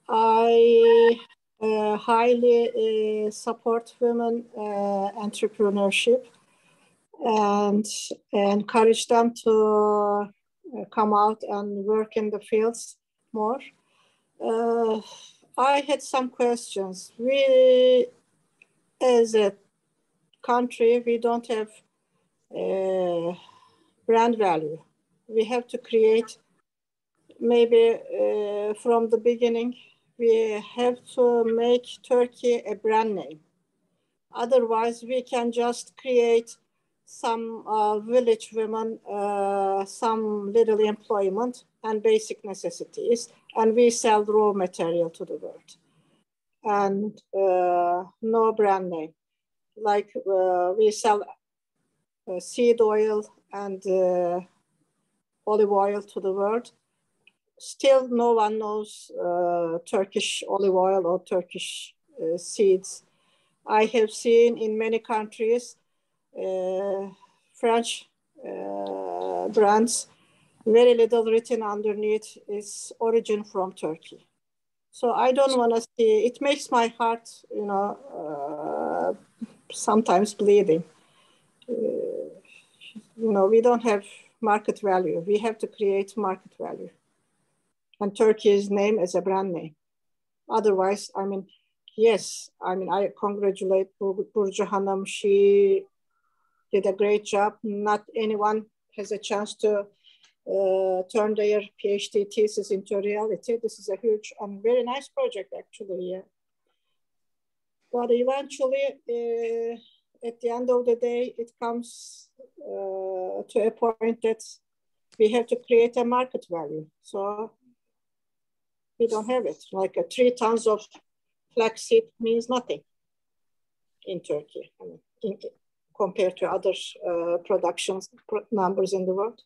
I highly support women entrepreneurship and encourage them to come out and work in the fields more. I had some questions. We, as a country, we don't have brand value. We have to create, maybe from the beginning, we have to make Turkey a brand name. Otherwise, we can just create some village women, some little employment and basic necessities, and we sell raw material to the world. And no brand name. Like we sell seed oil and olive oil to the world. Still, no one knows Turkish olive oil or Turkish seeds. I have seen in many countries French brands, very little written underneath is origin from Turkey. So I don't want to see, it makes my heart, you know, sometimes bleeding. You know, we don't have market value. We have to create market value. And Turkey's name as a brand name. Otherwise, I mean, yes, I mean, I congratulate Burcu Hanım. She did a great job. Not anyone has a chance to turn their PhD thesis into reality. This is a huge and very nice project, actually. Yeah. But eventually, at the end of the day, it comes to a point that we have to create a market value. So we don't have it. Like 3 tons of flaxseed means nothing in Turkey, I mean, compared to other productions numbers in the world.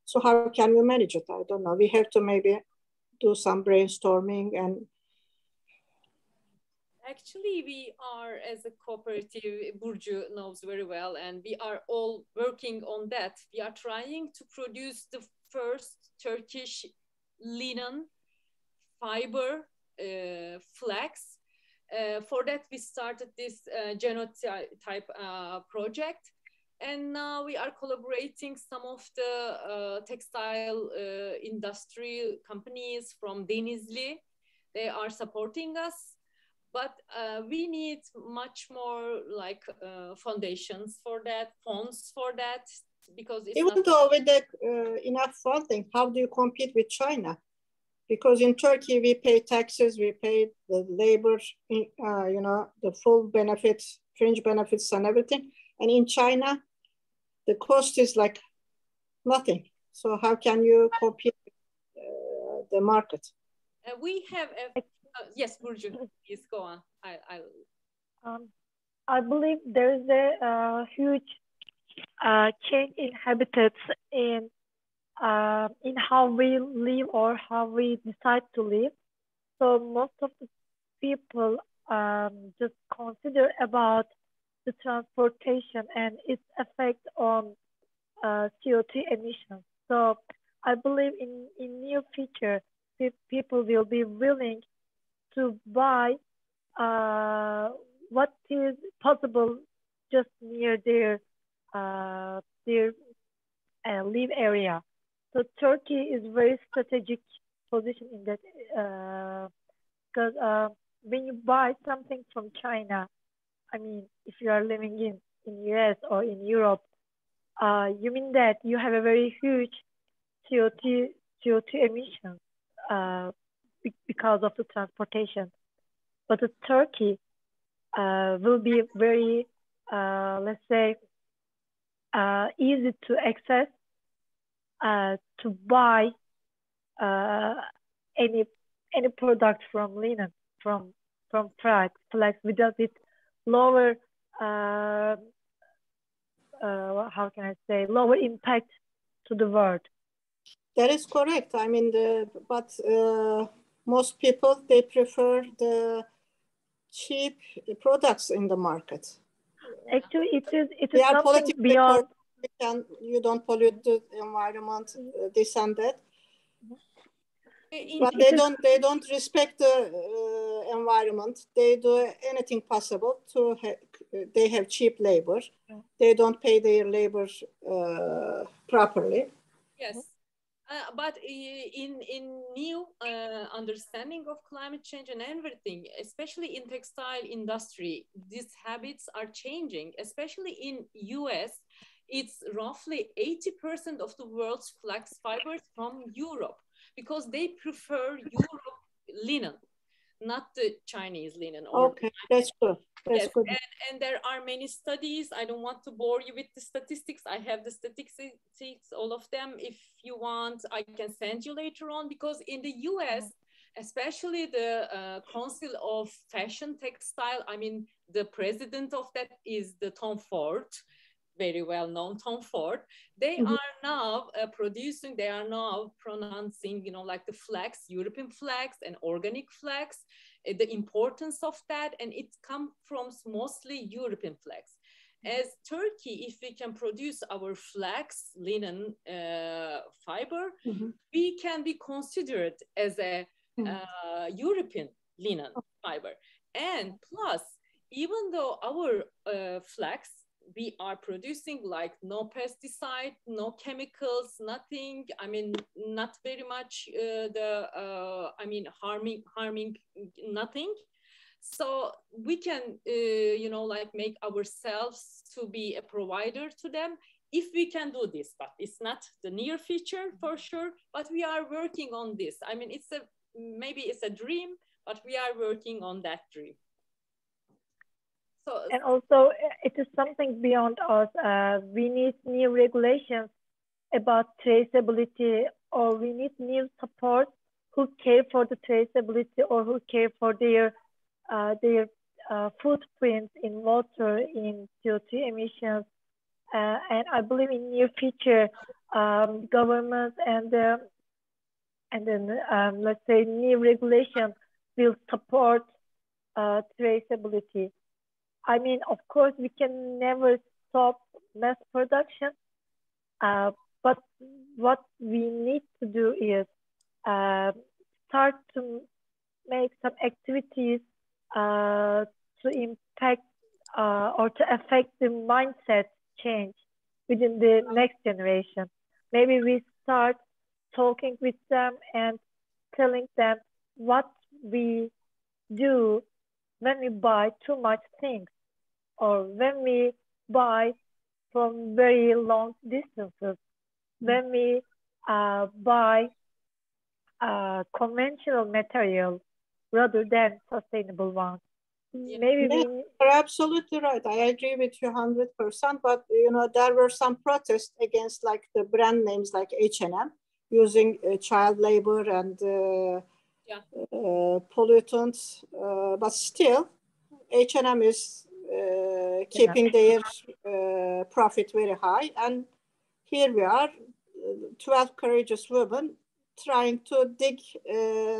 So how can we manage it? I don't know. We have to maybe do some brainstorming and. Actually, we are, as a cooperative, Burcu knows very well, and we are all working on that. We are trying to produce the first Turkish linen fiber flax. For that, we started this genotype project. And now we are collaborating some of the textile industry companies from Denizli. They are supporting us, but we need much more like foundations for that, funds for that, because it's even though with the enough funding, how do you compete with China? Because in Turkey, we pay taxes, we pay the labor, you know, the full benefits, fringe benefits and everything. And in China, the cost is like nothing. So how can you compete with the market? We have a, yes, Burcu, please go on. I believe there is a huge change in habitats in how we live or how we decide to live. So most of the people just consider about the transportation and its effect on CO2 emissions. So I believe in near future, people will be willing to buy what is possible just near their live area. So Turkey is very strategic position in that because when you buy something from China, I mean, if you are living in US or in Europe, you mean that you have a very huge CO2 emissions because of the transportation. But the Turkey, will be very, let's say, easy to access, to buy any product from linen, from FLAX without it lower, how can I say, lower impact to the world. That is correct. I mean, but most people, they prefer the cheap products in the market. Actually, it is something beyond. You don't pollute the environment, this and that. But they don't respect the environment. They do anything possible to they have cheap labor. They don't pay their labor properly. Yes. But in new understanding of climate change and everything, especially in textile industry, these habits are changing. Especially in US, it's roughly 80% of the world's flax fibers from Europe, because they prefer Europe linen, not the Chinese linen. Okay, that's good. That's yes, good. And there are many studies. I don't want to bore you with the statistics. I have the statistics, all of them. If you want, I can send you later on, because in the US, especially the Council of Fashion Textile, I mean, the president of that is the Tom Ford, very well known Tom Ford. They are now producing, they are now pronouncing, you know, like the flax, European flax and organic flax, the importance of that, and it comes from mostly European flax. As Turkey, if we can produce our flax linen fiber, we can be considered as a European linen fiber. And plus, even though our flax, we are producing like no pesticide, no chemicals, nothing. I mean, not very much I mean, harming nothing. So we can, you know, like make ourselves to be a provider to them if we can do this, but it's not the near future for sure, but we are working on this. I mean, maybe it's a dream, but we are working on that dream. So, and also, it is something beyond us. We need new regulations about traceability, or we need new support who care for the traceability, or who care for their footprint in water, in CO2 emissions. And I believe in near future, governments and then let's say new regulation will support traceability. I mean, of course, we can never stop mass production, but what we need to do is start to make some activities to impact or to affect the mindset change within the next generation. Maybe we start talking with them and telling them what we do when we buy too much things, or when we buy from very long distances, when we buy conventional material rather than sustainable ones. Maybe you're absolutely right. I agree with you 100%. But you know, there were some protests against like the brand names like H&M using child labor and pollutants, but still H&M is keeping their profit very high, and here we are, 12 courageous women trying to dig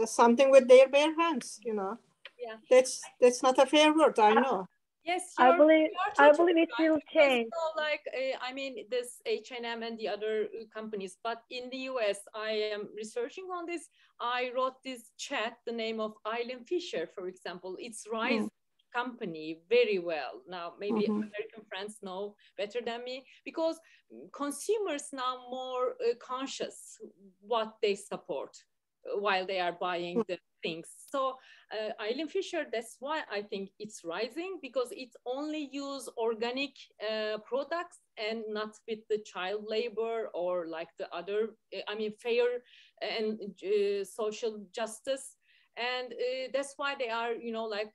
something with their bare hands. You know, that's not a fair word, I know. Yes, I believe it will change. Like, I mean, this H&M and the other companies, but in the US, I am researching on this. I wrote this chat, the name of Eileen Fisher, for example. It's Rise company very well. Now, maybe American friends know better than me, because consumers now more conscious what they support while they are buying the things. So Eileen Fisher, that's why I think it's rising, because it only use organic products and not with the child labor or like the other, I mean, fair and social justice. And that's why they are, you know, like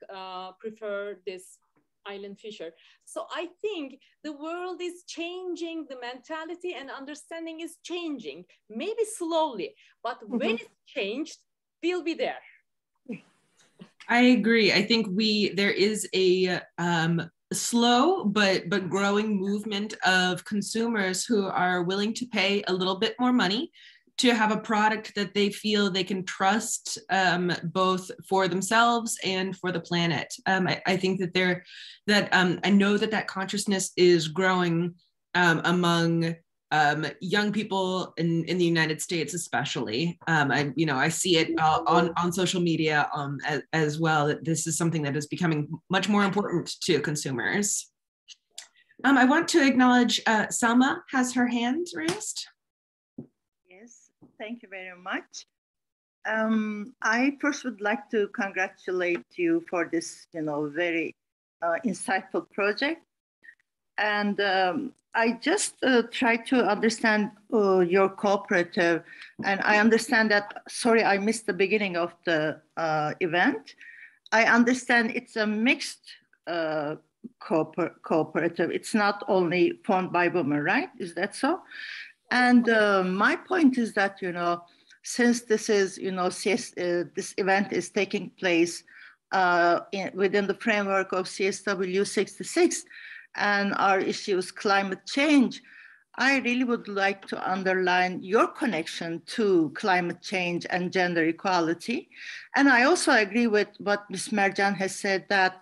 prefer this Island Fisher. So I think the world is changing, the mentality and understanding is changing, maybe slowly, but when it's changed, we'll be there. I agree. I think there is a slow but growing movement of consumers who are willing to pay a little bit more money to have a product that they feel they can trust, both for themselves and for the planet. I think that I know that consciousness is growing among young people in the United States, especially. I see it on social media as well, that this is something that is becoming much more important to consumers. I want to acknowledge Selma has her hand raised. Yes, thank you very much. I first would like to congratulate you for this, very insightful project. And I just try to understand your cooperative, and I understand that, sorry, I missed the beginning of the event. I understand it's a mixed cooperative. It's not only formed by women, right? Is that so? And my point is that, since this is, this event is taking place within the framework of CSW 66, and our issue is climate change, I really would like to underline your connection to climate change and gender equality. And I also agree with what Ms. Mercan has said, that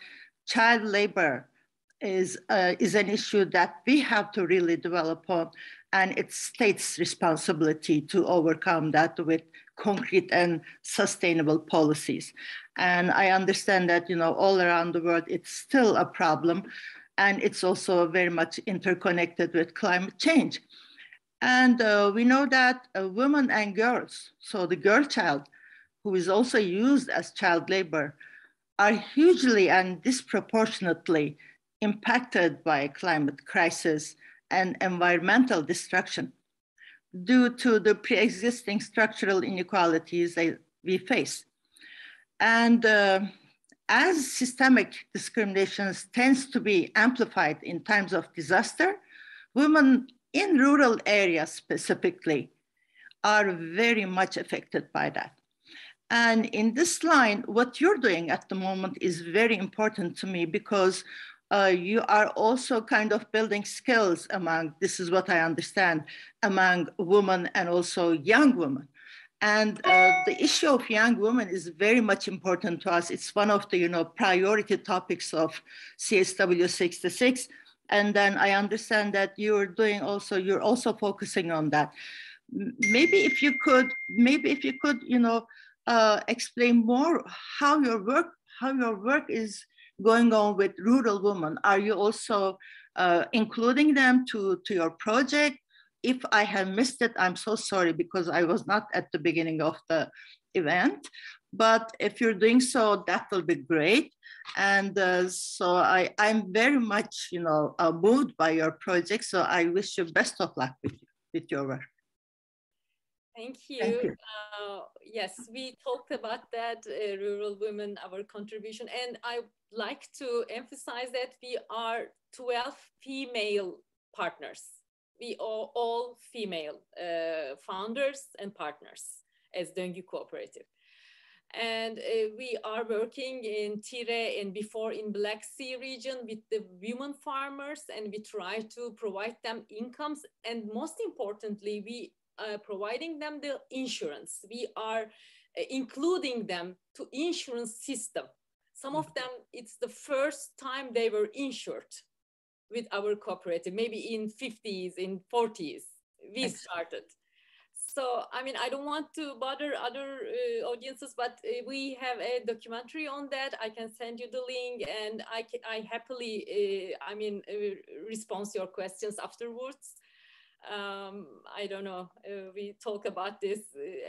child labor is an issue that we have to really develop on, and it's states' responsibility to overcome that with concrete and sustainable policies. And I understand that, all around the world, it's still a problem. And it's also very much interconnected with climate change. And we know that women and girls, so the girl child, who is also used as child labor, are hugely and disproportionately impacted by climate crisis and environmental destruction due to the pre-existing structural inequalities that we face. And as systemic discriminations tends to be amplified in times of disaster, women in rural areas specifically are very much affected by that. And in this line, what you're doing at the moment is very important to me, because you are also kind of building skills among, this is what I understand, among women and also young women. And the issue of young women is very much important to us. It's one of the priority topics of CSW 66. And then I understand that you're also focusing on that. Maybe if you could, explain more how your work is going on with rural women. Are you also including them to your project? If I have missed it, I'm so sorry, because I was not at the beginning of the event. But if you're doing so, that will be great. And so I'm very much, moved by your project. So I wish you best of luck with your work. Thank you. Thank you. Yes, we talked about that, rural women, our contribution. And I like to emphasize that we are 12 female partners. We are all female founders and partners as DONGU Cooperative. And we are working in Tire and before in Black Sea region with the women farmers, and we try to provide them incomes. And most importantly, we are providing them the insurance. We are including them to insurance system. Some of them, it's the first time they were insured with our cooperative, maybe in 50s, in 40s, we started. So, I mean, I don't want to bother other audiences, but we have a documentary on that. I can send you the link, and I happily, respond to your questions afterwards. I don't know, we talk about this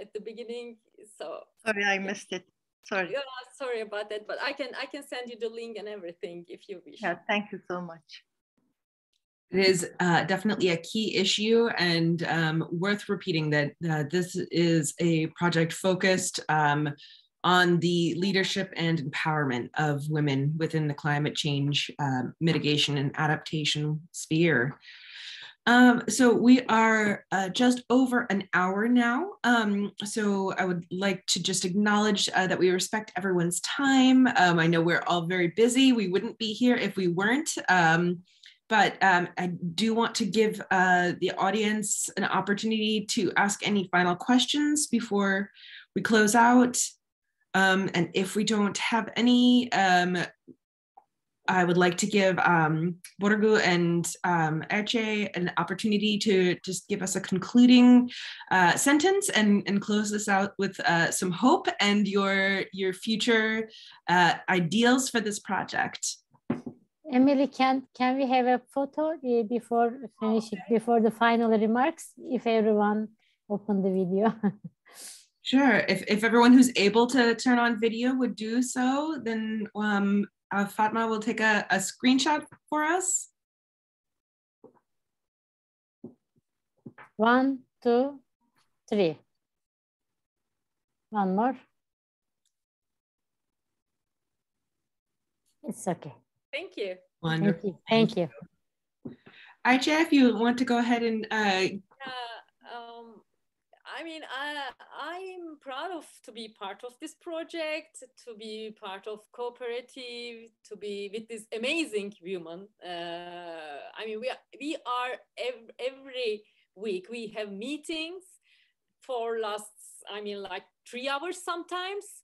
at the beginning, so. Sorry, I missed it. Sorry. Yeah, sorry about that, but I can send you the link and everything if you wish. Yeah, thank you so much. It is definitely a key issue, and worth repeating that this is a project focused on on the leadership and empowerment of women within the climate change mitigation and adaptation sphere. So we are just over an hour now. So I would like to just acknowledge that we respect everyone's time. I know we're all very busy. We wouldn't be here if we weren't. But I do want to give the audience an opportunity to ask any final questions before we close out. And if we don't have any, I would like to give BURCU and AYCE an opportunity to just give us a concluding sentence and close this out with some hope and your future ideals for this project. Emily, can we have a photo before finishing, before the final remarks, if everyone open the video? Sure. If everyone who's able to turn on video would do so, then Fatma will take a screenshot for us. 1, 2, 3. One more. It's okay. Thank you. Wonderful. Thank you. AYCE, if you want to go ahead and I mean, I'm proud to be part of this project, to be part of cooperative, to be with this amazing woman. I mean, we are every week we have meetings for last, I mean, like 3 hours sometimes.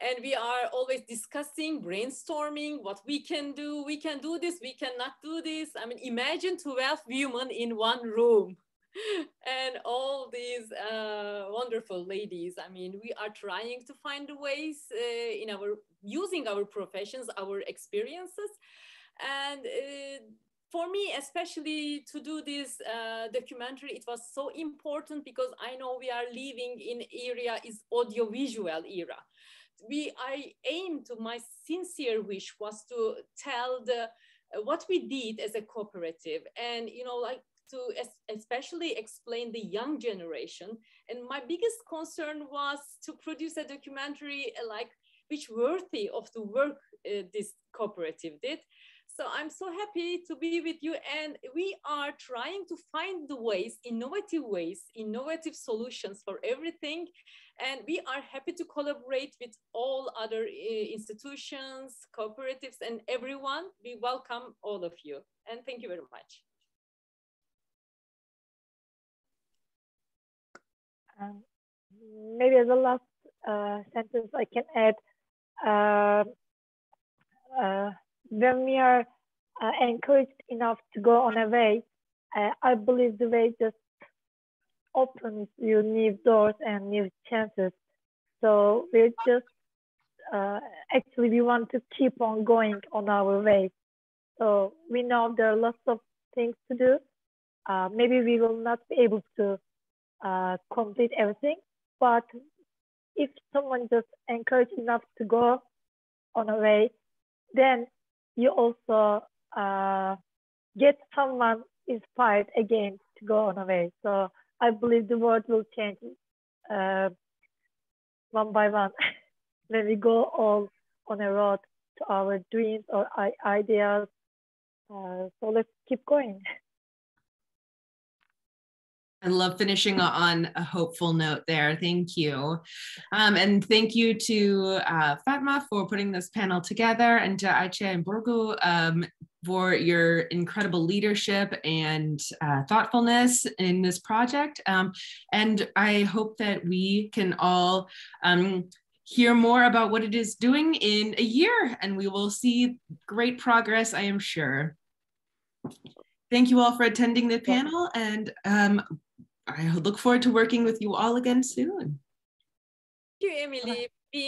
And we are always discussing, brainstorming what we can do. We can do this, we cannot do this. I mean, imagine 12 women in one room. And all these wonderful ladies. I mean, we are trying to find ways in using our professions, our experiences. And for me, especially to do this documentary, it was so important because I know we are living in area is audiovisual era. I aim to, my sincere wish was to tell what we did as a cooperative, and like to especially explain the young generation. And my biggest concern was to produce a documentary which worthy of the work this cooperative did. So I'm so happy to be with you, and we are trying to find the ways, innovative solutions for everything. And we are happy to collaborate with all other institutions, cooperatives, and everyone. We welcome all of you. And thank you very much. Maybe as a last sentence I can add, when we are encouraged enough to go on a way, I believe the way just opens you new doors and new chances. So we're just, actually we want to keep on going on our way. So we know there are lots of things to do. Maybe we will not be able to complete everything, but if someone just encouraged enough to go on a way, then you also get someone inspired again to go on a way. So I believe the world will change one by one when we go all on a road to our dreams or ideas. So let's keep going. I love finishing on a hopeful note there. Thank you. And thank you to Fatma for putting this panel together, and to AYCE and BURCU for your incredible leadership and thoughtfulness in this project. And I hope that we can all hear more about what it is doing in a year, and we will see great progress, I am sure. Thank you all for attending the panel, and I look forward to working with you all again soon. Thank you, Emily.